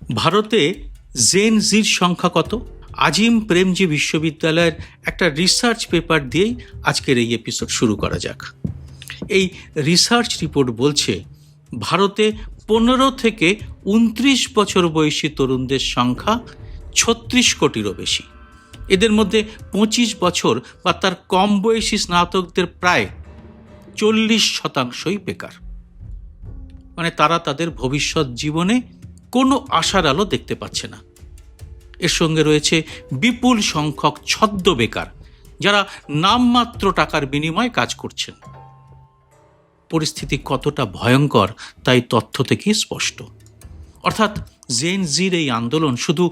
ভারতে জেন জির সংখ্যা কত? আজিম প্রেমজি বিশ্ববিদ্যালয়ের একটা রিসার্চ পেপার দিয়েই আজকের এই এপিসোড শুরু করা যাক। এই রিসার্চ রিপোর্ট বলছে ভারতে 15 থেকে 29 বছর বয়সী তরুণদের সংখ্যা 36 কোটিরও বেশি। এদের মধ্যে 25 বছর বা তার কম বয়সী স্নাতকদের প্রায় 40% বেকার। মানে তারা তাদের ভবিষ্যৎ জীবনে কোনো আশার আলো দেখতে পাচ্ছে না। এর সঙ্গে রয়েছে বিপুল সংখ্যক ছদ্ম বেকার, যারা নামমাত্র টাকার বিনিময়ে কাজ করছেন। পরিস্থিতি কতটা ভয়ঙ্কর তাই তথ্য থেকেই স্পষ্ট। অর্থাৎ জেন জির এই আন্দোলন শুধু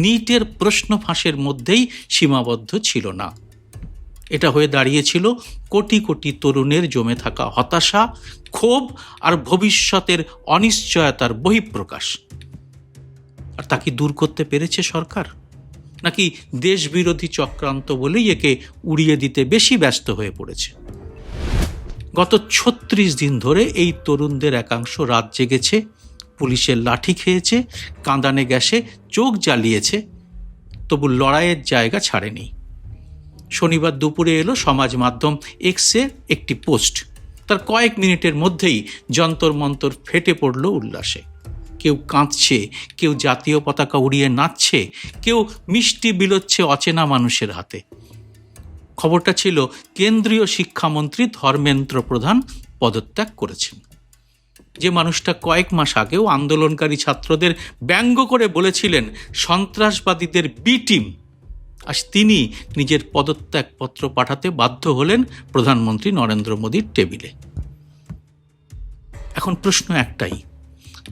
নিটের প্রশ্ন ফাঁসের মধ্যেই সীমাবদ্ধ ছিল না, এটা হয়ে দাঁড়িয়েছিল কোটি কোটি তরুণের জমে থাকা হতাশা, ক্ষোভ আর ভবিষ্যতের অনিশ্চয়তার বহিঃপ্রকাশ। আর তা কি দূর করতে পেরেছে সরকার, নাকি দেশবিরোধী চক্রান্ত বলেই একে উড়িয়ে দিতে বেশি ব্যস্ত হয়ে পড়েছে? গত 36 দিন ধরে এই তরুণদের একাংশ রাত জেগেছে, পুলিশের লাঠি খেয়েছে, কাঁদানে গ্যাসে চোখ জ্বালিয়েছে, তবু লড়াইয়ের জায়গা ছাড়েনি। শনিবার দুপুরে এলো সমাজ মাধ্যম এক্সে একটি পোস্ট। তার কয়েক মিনিটের মধ্যেই যন্তর মন্তর ফেটে পড়ল উল্লাসে। কেউ কাঁদছে, কেউ জাতীয় পতাকা উড়িয়ে নাচছে, কেউ মিষ্টি বিলোচ্ছে অচেনা মানুষের হাতে। খবরটা ছিল কেন্দ্রীয় শিক্ষামন্ত্রী ধর্মেন্দ্র প্রধান পদত্যাগ করেছেন। যে মানুষটা কয়েক মাস আগেও আন্দোলনকারী ছাত্রদের ব্যঙ্গ করে বলেছিলেন সন্ত্রাসবাদীদের বি টিম, আজ তিনি নিজের পদত্যাগপত্র পাঠাতে বাধ্য হলেন প্রধানমন্ত্রী নরেন্দ্র মোদীর টেবিলে। এখন প্রশ্ন একটাই,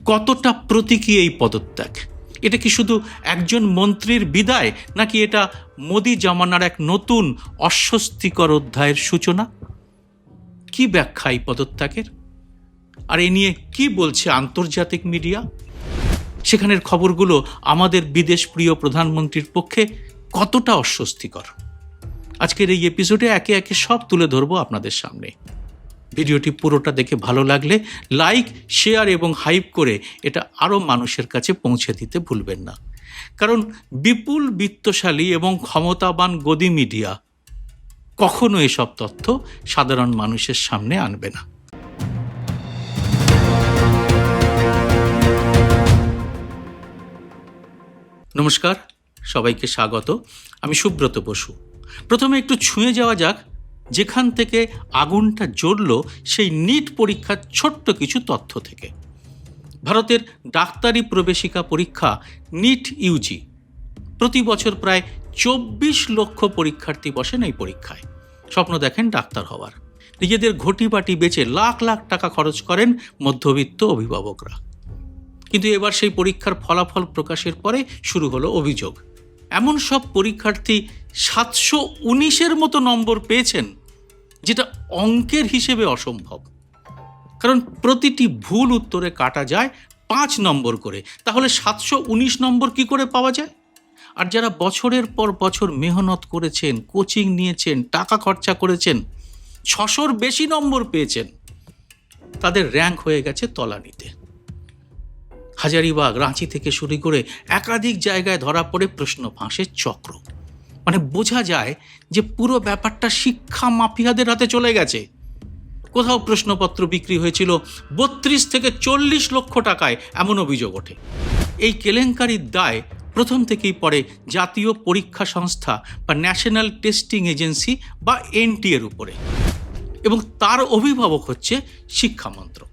কতটা প্রতীকী এই পদত্যাগ? এটা কি শুধু একজন মন্ত্রীর বিদায়, নাকি এটা মোদী জামানার এক নতুন অস্বস্তিকর অধ্যায়ের সূচনা? কি ব্যাখ্যা এই পদত্যাগের? আর এ নিয়ে কি বলছে আন্তর্জাতিক মিডিয়া? সেখানের খবরগুলো আমাদের বিদেশ প্রিয় প্রধানমন্ত্রীর পক্ষে কতটা অস্বস্তিকর? আজকের এই এপিসোডে একে একে সব তুলে ধরবো আপনাদের সামনে। ভিডিওটি পুরোটা দেখে ভালো লাগলে লাইক, শেয়ার এবং হাইপ করে এটা আরও মানুষের কাছে পৌঁছে দিতে ভুলবেন না। কারণ বিপুল বিত্তশালী এবং ক্ষমতাবান গদি মিডিয়া কখনো এসব তথ্য সাধারণ মানুষের সামনে আনবে না। নমস্কার, সবাইকে স্বাগত। আমি সুব্রত বসু। প্রথমে একটু ছুঁয়ে যাওয়া যাক যেখান থেকে আগুনটা জ্বলল, সেই নিট পরীক্ষার ছোট্ট কিছু তথ্য থেকে। ভারতের ডাক্তারি প্রবেশিকা পরীক্ষা নিট ইউজি, প্রতি বছর প্রায় 24 লক্ষ পরীক্ষার্থী বসেন এই পরীক্ষায়। স্বপ্ন দেখেন ডাক্তার হওয়ার। নিজেদের ঘটিবাটি বেচে লাখ লাখ টাকা খরচ করেন মধ্যবিত্ত অভিভাবকরা। কিন্তু এবার সেই পরীক্ষার ফলাফল প্রকাশের পরে শুরু হলো অভিযোগ। এমন সব পরীক্ষার্থী 719-এর মতো নম্বর পেয়েছেন, যেটা অঙ্কের হিসেবে অসম্ভব। কারণ প্রতিটি ভুল উত্তরে কাটা যায় 5 নম্বর করে, তাহলে 719 নম্বর কি করে পাওয়া যায়? আর যারা বছরের পর বছর মেহনত করেছেন, কোচিং নিয়েছেন, টাকা খরচা করেছেন, 600-র বেশি নম্বর পেয়েছেন, তাদের র্যাঙ্ক হয়ে গেছে তলানিতে। হাজারিবাগ, রাঁচি থেকে শুরু করে একাধিক জায়গায় ধরা পড়ে প্রশ্ন ফাঁসের চক্র। মানে বোঝা যায় যে পুরো ব্যাপারটা শিক্ষা মাফিয়াদের হাতে চলে গেছে। কোথাও প্রশ্নপত্র বিক্রি হয়েছিল 32 থেকে 40 লক্ষ টাকায়, এমন অভিযোগ ওঠে। এই কেলেঙ্কারির দায় প্রথম থেকেই পড়ে জাতীয় পরীক্ষা সংস্থা বা ন্যাশনাল টেস্টিং এজেন্সি বা এনটিএর উপরে, এবং তার অভিভাবক হচ্ছে শিক্ষা মন্ত্রক।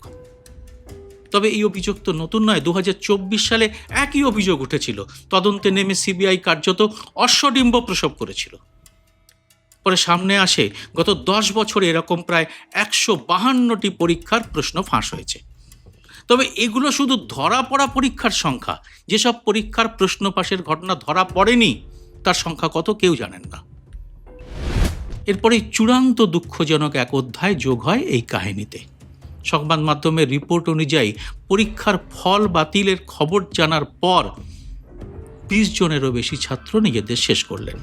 তবে এই অভিযোগ তো নতুন নয়। 2024 সালে একই অভিযোগ উঠেছিল। তদন্তে নেমে সিবিআই কার্যত অশ্বডিম্ব প্রসব করেছিল। পরে সামনে আসে গত 10 বছরে এরকম প্রায় 152টি পরীক্ষার প্রশ্ন ফাঁস হয়েছে। তবে এগুলো শুধু ধরা পড়া পরীক্ষার সংখ্যা। যেসব পরীক্ষার প্রশ্ন ফাঁসের ঘটনা ধরা পড়েনি তার সংখ্যা কত কেউ জানেন না। এরপরে চূড়ান্ত দুঃখজনক এক অধ্যায় যোগ হয় এই কাহিনীতে। সংবাদ মাধ্যমের রিপোর্ট অনুযায়ী পরীক্ষার ফল বাতিলের খবর জানার পর 20 জনেরও বেশি ছাত্র নিজেদের শেষ করলেন।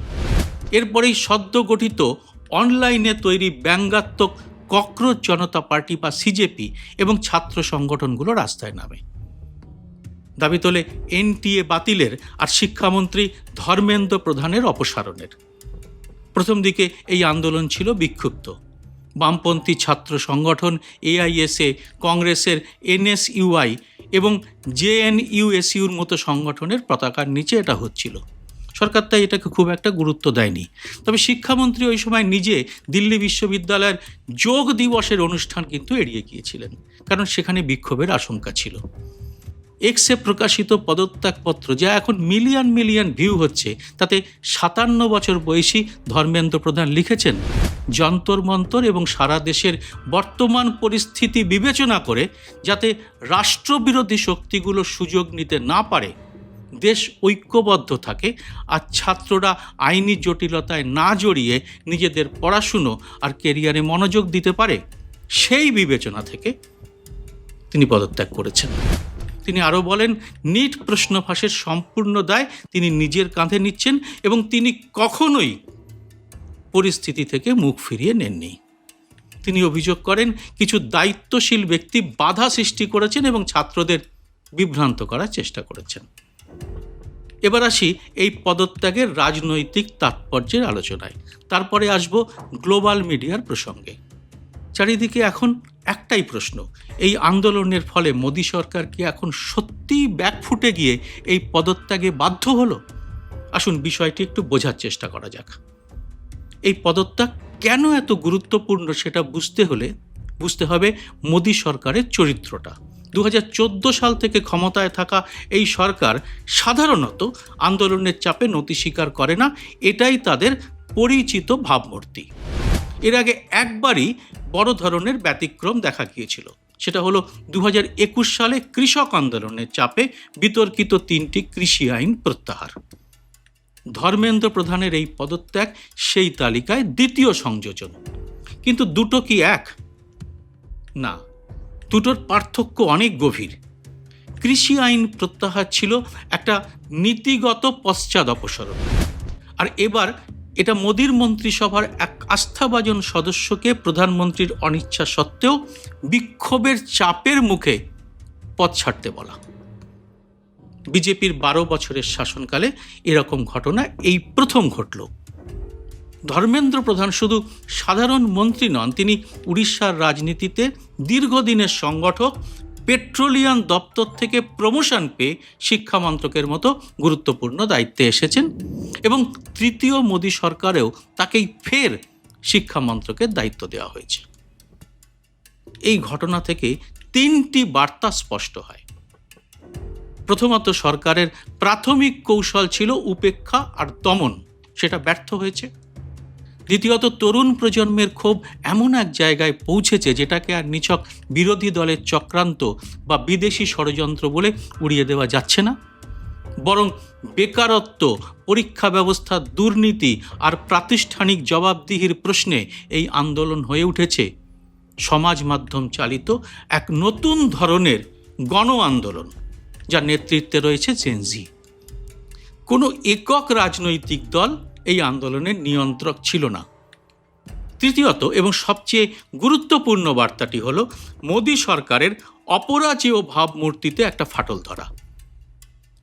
এরপরেই সদ্য গঠিত অনলাইনে তৈরি ব্যঙ্গাত্মক ককরোচ জনতা পার্টি বা সিজেপি এবং ছাত্র সংগঠনগুলো রাস্তায় নামে। দাবি তোলে এনটিএ বাতিলের আর শিক্ষামন্ত্রী ধর্মেন্দ্র প্রধানের অপসারণের। প্রথম দিকে এই আন্দোলন ছিল বিক্ষুব্ধ। বামপন্থী ছাত্র সংগঠন এআইএসএ, কংগ্রেসের এনএসইউআই এবং জেএনইউএসইউর মতো সংগঠনের পতাকার নিচে এটা হচ্ছিল। সরকার তাই এটাকে খুব একটা গুরুত্ব দেয়নি। তবে শিক্ষামন্ত্রী ওই সময় নিজে দিল্লি বিশ্ববিদ্যালয়ের যোগ দিবসের অনুষ্ঠান কিন্তু এড়িয়ে গিয়েছিলেন, কারণ সেখানে বিক্ষোভের আশঙ্কা ছিল। এক্সে প্রকাশিত পদত্যাগপত্র, যা এখন মিলিয়ন মিলিয়ন ভিউ হচ্ছে, তাতে 57 বছর বয়সী ধর্মেন্দ্র প্রধান লিখেছেন, যন্তর মন্তর এবং সারা দেশের বর্তমান পরিস্থিতি বিবেচনা করে যাতে রাষ্ট্রবিরোধী শক্তিগুলো সুযোগ নিতে না পারে, দেশ ঐক্যবদ্ধ থাকে আর ছাত্ররা আইনি জটিলতায় না জড়িয়ে নিজেদের পড়াশুনো আর কেরিয়ারে মনোযোগ দিতে পারে, সেই বিবেচনা থেকে তিনি পদত্যাগ করেছেন। তিনি আরও বলেন, নিট প্রশ্ন ফাঁসের সম্পূর্ণ দায় তিনি নিজের কাঁধে নিচ্ছেন এবং তিনি কখনোই পরিস্থিতি থেকে মুখ ফিরিয়ে নেননি। তিনি অভিযোগ করেন, কিছু দায়িত্বশীল ব্যক্তি বাধা সৃষ্টি করেছেন এবং ছাত্রদের বিভ্রান্ত করার চেষ্টা করেছেন। এবার আসি এই পদত্যাগের রাজনৈতিক তাৎপর্যের আলোচনায়। তারপরে আসব গ্লোবাল মিডিয়ার প্রসঙ্গে। চারিদিকে এখন একটাই প্রশ্ন, এই আন্দোলনের ফলে মোদী সরকার কি এখন সত্যিই ব্যাকফুটে গিয়ে এই পদত্যাগে বাধ্য হলো? আসুন বিষয়টি একটু বোঝার চেষ্টা করা যাক। এই পদত্যাগ কেন এত গুরুত্বপূর্ণ সেটা বুঝতে হবে মোদী সরকারের চরিত্রটা। 2014 সাল থেকে ক্ষমতায় থাকা এই সরকার সাধারণত আন্দোলনের চাপে নতি স্বীকার করে না, এটাই তাদের পরিচিত ভাবমূর্তি। এর আগে একবারই বড় ধরনের ব্যতিক্রম দেখা গিয়েছিল, সেটা হলো 2021 সালে কৃষক আন্দোলনের চাপে বিতর্কিত 3টি কৃষি আইন প্রত্যাহার। ধর্মেন্দ্র প্রধানের এই পদত্যাগ সেই তালিকায় দ্বিতীয় সংযোজন। কিন্তু দুটো কি এক? না, দুটোর পার্থক্য অনেক গভীর। কৃষি আইন প্রত্যাহার ছিল একটা নীতিগত পশ্চাৎ অপসারণ, আর এবার এটা মোদীর মন্ত্রিসভার এক আস্থাভাজন সদস্যকে প্রধানমন্ত্রীর অনিচ্ছা সত্ত্বেও বিক্ষোভের চাপের মুখে পদ ছাড়তে বলা। বিজেপির 12 বছরের শাসনকালে এরকম ঘটনা এই প্রথম ঘটল। ধর্মেন্দ্র প্রধান শুধু সাধারণ মন্ত্রী নন, তিনি উড়িষ্যার রাজনীতিতে দীর্ঘদিনের সংগঠক, পেট্রোলিয়াম দপ্তর থেকে প্রমোশন পেয়ে শিক্ষা মন্ত্রকের মতো গুরুত্বপূর্ণ দায়িত্বে এসেছেন এবং তৃতীয় মোদী সরকারেও তাকেই ফের শিক্ষা মন্ত্রকের দায়িত্ব দেওয়া হয়েছে। এই ঘটনা থেকে 3টি বার্তা স্পষ্ট হয়। প্রথমত, সরকারের প্রাথমিক কৌশল ছিল উপেক্ষা আর দমন, সেটা ব্যর্থ হয়েছে। দ্বিতীয়ত, তরুণ প্রজন্মের ক্ষোভ এমন এক জায়গায় পৌঁছেছে যেটাকে আর নিছক বিরোধী দলের চক্রান্ত বা বিদেশি ষড়যন্ত্র বলে উড়িয়ে দেওয়া যাচ্ছে না, বরং বেকারত্ব, পরীক্ষা ব্যবস্থার দুর্নীতি আর প্রাতিষ্ঠানিক জবাবদিহির প্রশ্নে এই আন্দোলন হয়ে উঠেছে সমাজ মাধ্যম চালিত এক নতুন ধরনের গণ আন্দোলন, যার নেতৃত্বে রয়েছে জেনজি। কোনো একক রাজনৈতিক দল এই আন্দোলনের নিয়ন্ত্রক ছিল না। তৃতীয়ত এবং সবচেয়ে গুরুত্বপূর্ণ বার্তাটি হলো মোদী সরকারের অপরাজেয় ভাবমূর্তিতে একটা ফাটল ধরা।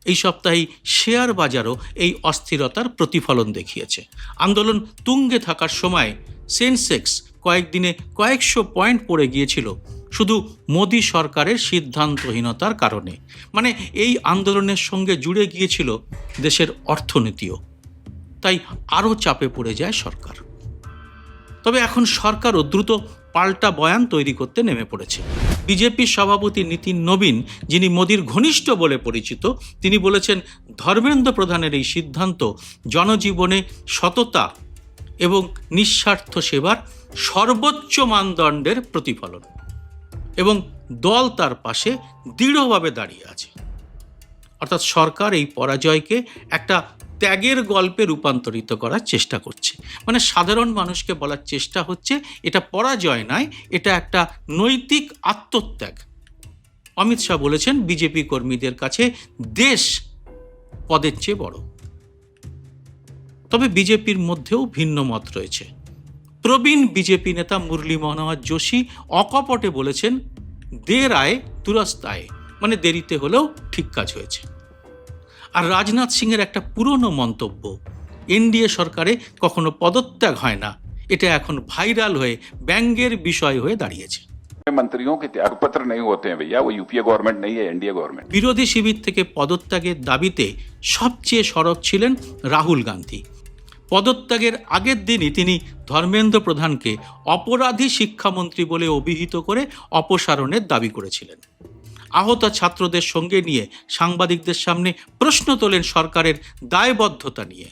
এই সপ্তাহে শেয়ার বাজারও এই অস্থিরতার প্রতিফলন দেখিয়েছে। আন্দোলন তুঙ্গে থাকার সময় সেন্সেক্স কয়েকদিনে কয়েকশো পয়েন্ট পড়ে গিয়েছিল শুধু মোদী সরকারের সিদ্ধান্তহীনতার কারণে। মানে এই আন্দোলনের সঙ্গে জুড়ে গিয়েছিল দেশের অর্থনীতিও। তাই আরও চাপে পড়ে যায় সরকার। তবে এখন সরকারও দ্রুত পাল্টা বয়ান তৈরি করতে নেমে পড়েছে। বিজেপির সভাপতি নীতিন নবীন, যিনি মোদীর ঘনিষ্ঠ বলে পরিচিত, তিনি বলেছেন, ধর্মেন্দ্র প্রধানের এই সিদ্ধান্ত জনজীবনে সততা এবং নিঃস্বার্থ সেবার সর্বোচ্চ মানদণ্ডের প্রতিফলন এবং দল তার পাশে দৃঢ়ভাবে দাঁড়িয়ে আছে। অর্থাৎ সরকার এই পরাজয়কে একটা ত্যাগের গল্পে রূপান্তরিত করার চেষ্টা করছে। মানে সাধারণ মানুষকে বলার চেষ্টা হচ্ছে এটা পরাজয় নয়, এটা একটা নৈতিক আত্মত্যাগ। অমিত শাহ বলেছেন, বিজেপি কর্মীদের কাছে দেশ পদের চেয়ে বড়। তবে বিজেপির মধ্যেও ভিন্ন মত রয়েছে। প্রবীণ বিজেপি নেতা মুরলী মনোহর যোশী অকপটে বলেছেন, দের আয়ে তুরস্ত আয়ে, মানে দেরিতে হলেও ঠিক কাজ হয়েছে। আর রাজনাথ সিংয়ের একটা পুরনো মন্তব্য, এনডিএ সরকারে কখনো পদত্যাগ হয় না, এটা এখন ভাইরাল হয়ে ব্যঙ্গের বিষয় হয়ে দাঁড়িয়েছে। मंत्रियों के त्यागपत्र नहीं होते हैं भैया, वो यूपीए गवर्नमेंट नहीं है, एनडीए गवर्नमेंट। বিরোধী শিবির থেকে পদত্যাগের দাবিতে সবচেয়ে সরব ছিলেন রাহুল গান্ধী। পদত্যাগের আগের দিনই তিনি ধর্মেন্দ্র প্রধানকে অপরাধী শিক্ষামন্ত্রী বলে অভিহিত করে অপসারণের দাবি করেছিলেন। আহত ছাত্রদের সঙ্গে নিয়ে সাংবাদিকদের সামনে প্রশ্ন তোলেন সরকারের দায়বদ্ধতা নিয়ে।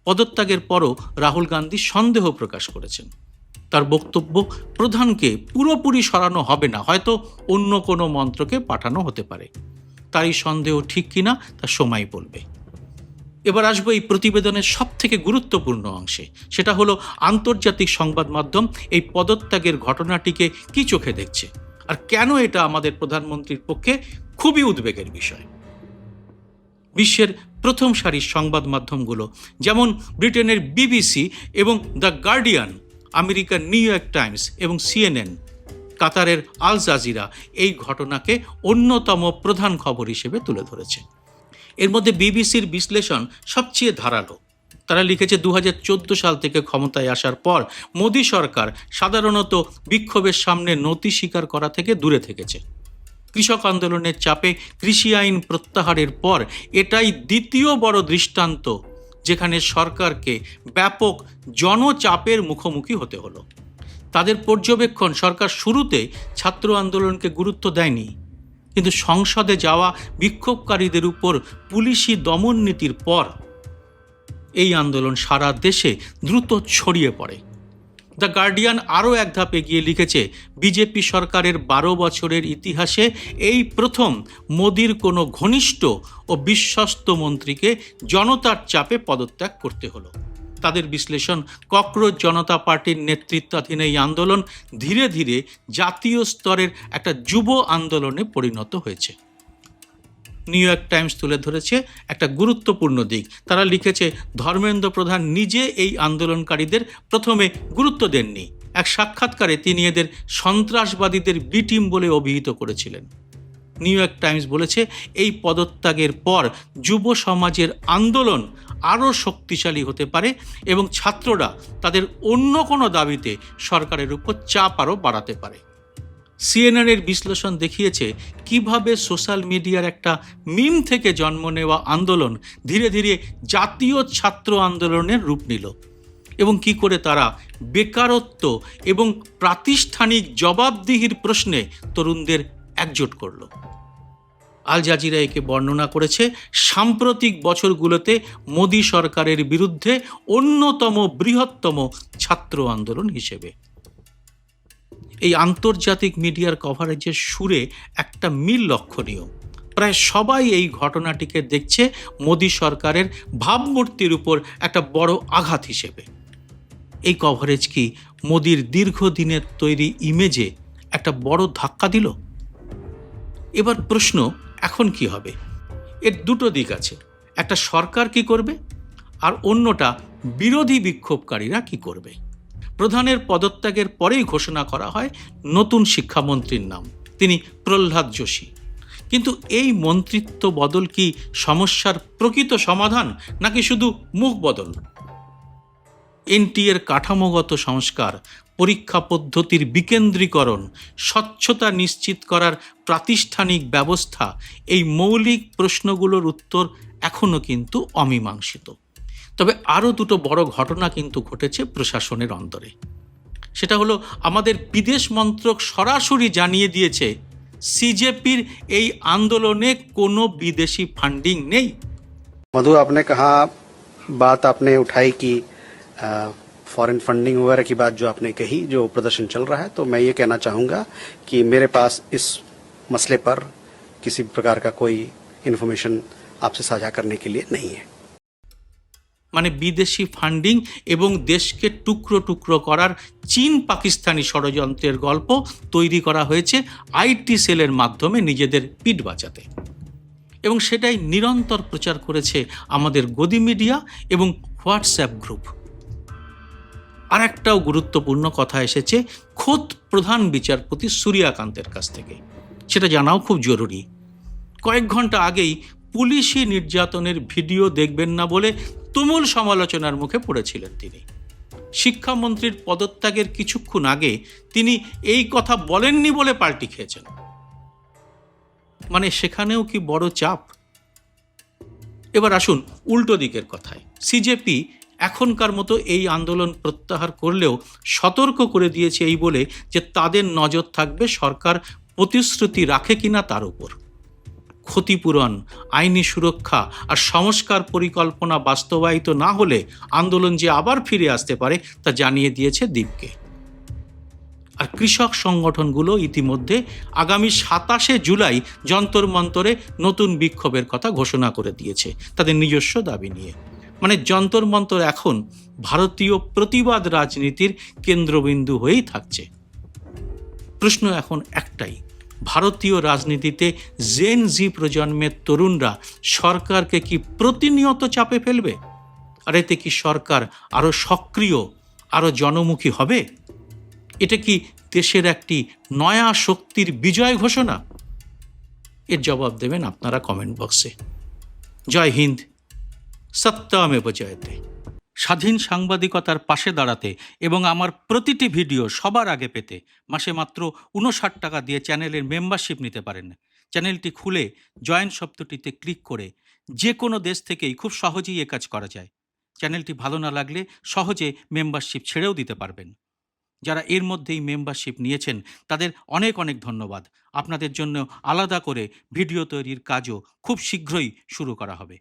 পদত্যাগের পরও রাহুল গান্ধী সন্দেহ প্রকাশ করেছেন। তার বক্তব্য, প্রধানকে পুরোপুরি সরানো হবে না, হয়তো অন্য কোনো মন্ত্রকে পাঠানো হতে পারে। তার এই সন্দেহ ঠিক কিনা তা সময় বলবে। এবার আসবো এই প্রতিবেদনের সব থেকে গুরুত্বপূর্ণ অংশে, সেটা হলো আন্তর্জাতিক সংবাদ মাধ্যম এই পদত্যাগের ঘটনাটিকে কি চোখে দেখছে আর কেন এটা আমাদের প্রধানমন্ত্রীর পক্ষে খুবই উদ্বেগের বিষয়। বিশ্বের প্রথম সারির সংবাদ মাধ্যমগুলো যেমন ব্রিটেনের বিবিসি এবং দ্য গার্ডিয়ান, আমেরিকার নিউ ইয়র্ক টাইমস এবং সিএনএন, কাতারের আল জাজিরা এই ঘটনাকে অন্যতম প্রধান খবর হিসেবে তুলে ধরেছে। এর মধ্যে বিবিসির বিশ্লেষণ সবচেয়ে ধারালো। তারা লিখেছে 2014 সাল থেকে ক্ষমতায় আসার পর মোদী সরকার সাধারণত বিক্ষোভের সামনে নতি স্বীকার করা থেকে দূরে থেকেছে। কৃষক আন্দোলনের চাপে কৃষি আইন প্রত্যাহারের পর এটাই দ্বিতীয় বড় দৃষ্টান্ত যেখানে সরকারকে ব্যাপক জনচাপের মুখোমুখি হতে হলো। তাদের পর্যবেক্ষণ, সরকার শুরুতে ছাত্র আন্দোলনকে গুরুত্ব দেয়নি, কিন্তু সংসদে যাওয়া বিক্ষোভকারীদের উপর পুলিশি দমন নীতির পর এই আন্দোলন সারা দেশে দ্রুত ছড়িয়ে পড়ে। দ্য গার্ডিয়ান আরও এক ধাপ এগিয়ে লিখেছে, বিজেপি সরকারের 12 বছরের ইতিহাসে এই প্রথম মোদির কোনো ঘনিষ্ঠ ও বিশ্বস্ত মন্ত্রীকে জনতার চাপে পদত্যাগ করতে হলো। তাদের বিশ্লেষণ, ককরোচ জনতা পার্টির নেতৃত্বাধীন এই আন্দোলন ধীরে ধীরে জাতীয় স্তরের একটা যুব আন্দোলনে পরিণত হয়েছে। নিউ ইয়র্ক টাইমস তুলে ধরেছে একটা গুরুত্বপূর্ণ দিক। তারা লিখেছে, ধর্মেন্দ্র প্রধান নিজে এই আন্দোলনকারীদের প্রথমে গুরুত্ব দেননি। এক সাক্ষাৎকারে তিনি এদের সন্ত্রাসবাদীদের বি টিম বলে অভিহিত করেছিলেন। নিউ ইয়র্ক টাইমস বলেছে, এই পদত্যাগের পর যুব সমাজের আন্দোলন আরও শক্তিশালী হতে পারে এবং ছাত্ররা তাদের অন্য কোনো দাবিতে সরকারের উপর চাপ আরও বাড়াতে পারে। সিএনএনের বিশ্লেষণ দেখিয়েছে কিভাবে সোশ্যাল মিডিয়ার একটা মিম থেকে জন্ম নেওয়া আন্দোলন ধীরে ধীরে জাতীয় ছাত্র আন্দোলনের রূপ নিল এবং কি করে তারা বেকারত্ব এবং প্রাতিষ্ঠানিক জবাবদিহির প্রশ্নে তরুণদের একজোট করল। আল জাজিরা একে বর্ণনা করেছে সাম্প্রতিক বছরগুলোতে মোদী সরকারের বিরুদ্ধে অন্যতম বৃহত্তম ছাত্র আন্দোলন হিসেবে। এই আন্তর্জাতিক মিডিয়ার কভারেজের সুরে একটা মিল লক্ষণীয়। প্রায় সবাই এই ঘটনাটিকে দেখছে মোদী সরকারের ভাবমূর্তির উপর একটা বড় আঘাত হিসেবে। এই কভারেজ কি মোদীর দীর্ঘদিনের তৈরি ইমেজে একটা বড় ধাক্কা দিল? এবার প্রশ্ন, এখন কি হবে? এর দুটো দিক আছে, একটা সরকার কি করবে আর অন্যটা বিরোধী বিক্ষোভকারীরা কি করবে। প্রধানের পদত্যাগের পরেই ঘোষণা করা হয় নতুন শিক্ষামন্ত্রীর নাম, তিনি প্রহ্লাদ যোশী। কিন্তু এই মন্ত্রিত্ব বদল কি সমস্যার প্রকৃত সমাধান নাকি শুধু মুখ বদল? এনটিএর কাঠামোগত সংস্কার, পরীক্ষা পদ্ধতির বিকেন্দ্রীকরণ, স্বচ্ছতা নিশ্চিত করার প্রাতিষ্ঠানিক ব্যবস্থা, এই মৌলিক প্রশ্নগুলোর উত্তর এখনও কিন্তু অমীমাংসিত। তবে আরও দুটো বড় ঘটনা কিন্তু ঘটেছে প্রশাসনের অন্তরে। সেটা হলো, আমাদের বিদেশ মন্ত্রক সরাসরি জানিয়ে দিয়েছে সিজেপির এই আন্দোলনে কোনো বিদেশি ফান্ডিং নেই। मधु, आपने कहा, बात आपने उठाई कि फॉरेन फंडिंग वगैरह की बात जो आपने कही, जो प्रदर्शन चल रहा है, तो मैं ये कहना चाहूँगा कि मेरे पास इस मसले पर किसी प्रकार का कोई इन्फॉर्मेशन आपसे साझा करने के लिए नहीं है। মানে বিদেশি ফান্ডিং এবং দেশকে টুকরো টুকরো করার চীন পাকিস্তানি ষড়যন্ত্রের গল্প তৈরি করা হয়েছে আইটি সেলের মাধ্যমে নিজেদের পিঠ বাঁচাতে, এবং সেটাই নিরন্তর প্রচার করেছে আমাদের গদি মিডিয়া এবং হোয়াটসঅ্যাপ গ্রুপ। আর একটাও গুরুত্বপূর্ণ কথা এসেছে খোদ প্রধান বিচারপতি সূর্যকান্তের কাছ থেকে, সেটা জানাও খুব জরুরি। কয়েক ঘন্টা আগেই পুলিশি নির্যাতনের ভিডিও দেখবেন না বলে তুমুল সমালোচনার মুখে পড়েছিলেন তিনি। শিক্ষামন্ত্রীর পদত্যাগের কিছুক্ষণ আগে তিনি এই কথা বলেননি বলে পাল্টি খেয়েছেন। মানে সেখানেও কি বড় চাপ? এবার আসুন উল্টো দিকের কথায়। সিজেপি এখনকার মতো এই আন্দোলন প্রত্যাহার করলেও সতর্ক করে দিয়েছে এই বলে যে তাদের নজর থাকবে সরকার প্রতিশ্রুতি রাখে কিনা তার উপর। ক্ষতিপূরণ, আইনি সুরক্ষা আর সংস্কার পরিকল্পনা বাস্তবায়িত না হলে আন্দোলন যে আবার ফিরে আসতে পারে তা জানিয়ে দিয়েছে দ্বীপকে। আর কৃষক সংগঠনগুলো ইতিমধ্যে আগামী 27শে জুলাই যন্তর মন্তরে নতুন বিক্ষোভের কথা ঘোষণা করে দিয়েছে তাদের নিজস্ব দাবি নিয়ে। মানে যন্তর মন্তর এখন ভারতীয় প্রতিবাদ রাজনীতির কেন্দ্রবিন্দু হয়েই থাকছে। প্রশ্ন এখন একটাই, ভারতীয় রাজনীতিতে জেন জি প্রজন্মের তরুণরা সরকারকে কি প্রতিনিয়ত চাপে ফেলবে? আর এতে কি সরকার আরো সক্রিয়, আরো জনমুখী হবে? এটা কি দেশের একটি নয়া শক্তির বিজয় ঘোষণা? এর জবাব দেবেন আপনারা কমেন্ট বক্সে। জয় হিন্দ, সত্যমেব জয়তে। স্বাধীন সাংবাদিকতার পাশে দাঁড়াতে এবং আমার প্রতিটি ভিডিও সবার আগে পেতে মাসে মাত্র 59 টাকা দিয়ে চ্যানেলের মেম্বারশিপ নিতে পারেন। চ্যানেলটি খুলে জয়েন শব্দটিতে ক্লিক করে যে কোনো দেশ থেকেই খুব সহজেই এ কাজ করা যায়। চ্যানেলটি ভালো না লাগলে সহজে মেম্বারশিপ ছেড়েও দিতে পারবেন। যারা এর মধ্যেই মেম্বারশিপ নিয়েছেন তাদের অনেক অনেক ধন্যবাদ। আপনাদের জন্য আলাদা করে ভিডিও তৈরির কাজও খুব শীঘ্রই শুরু করা হবে।